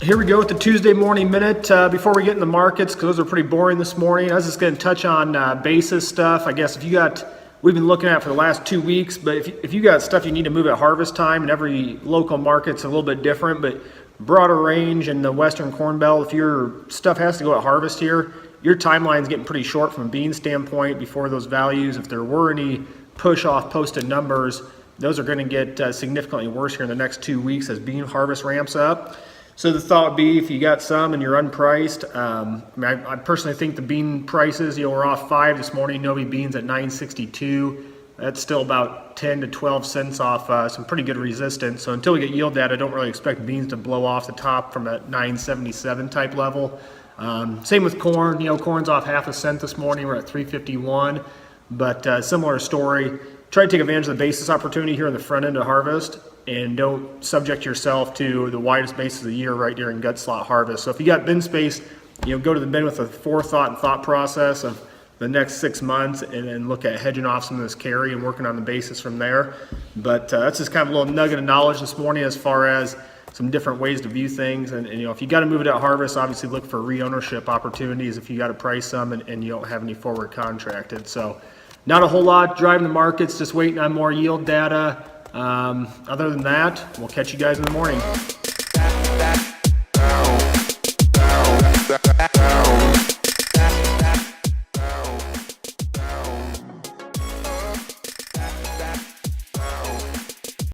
Here we go with the Tuesday morning minute. Before we get in the markets, because those are pretty boring this morning, I was just going to touch on basis stuff. I guess we've been looking at for the last 2 weeks, but if you got stuff you need to move at harvest time, and every local market's a little bit different, but broader range in the Western Corn Belt, if your stuff has to go at harvest here, your timeline's getting pretty short from a bean standpoint before those values. If there were any push off posted numbers, those are going to get significantly worse here in the next 2 weeks as bean harvest ramps up. So the thought would be, if you got some and you're unpriced, I personally think the bean prices, we're off 5 this morning. Novi beans at 9.62. That's still about 10 to 12 cents off some pretty good resistance. So until we get yield data, I don't really expect beans to blow off the top from that 9.77 type level. Same with corn. Corn's off half a cent this morning. We're at 3.51, but similar story. Try to take advantage of the basis opportunity here in the front end of harvest, and don't subject yourself to the widest basis of the year right during gut slot harvest. So if you got bin space, go to the bin with a forethought and thought process of the next 6 months, and then look at hedging off some of this carry and working on the basis from there. But that's just kind of a little nugget of knowledge this morning as far as some different ways to view things. And if you got to move it at harvest, obviously look for re-ownership opportunities if you got to price some and you don't have any forward contracted. So not a whole lot driving the markets, just waiting on more yield data. Other than that, we'll catch you guys in the morning.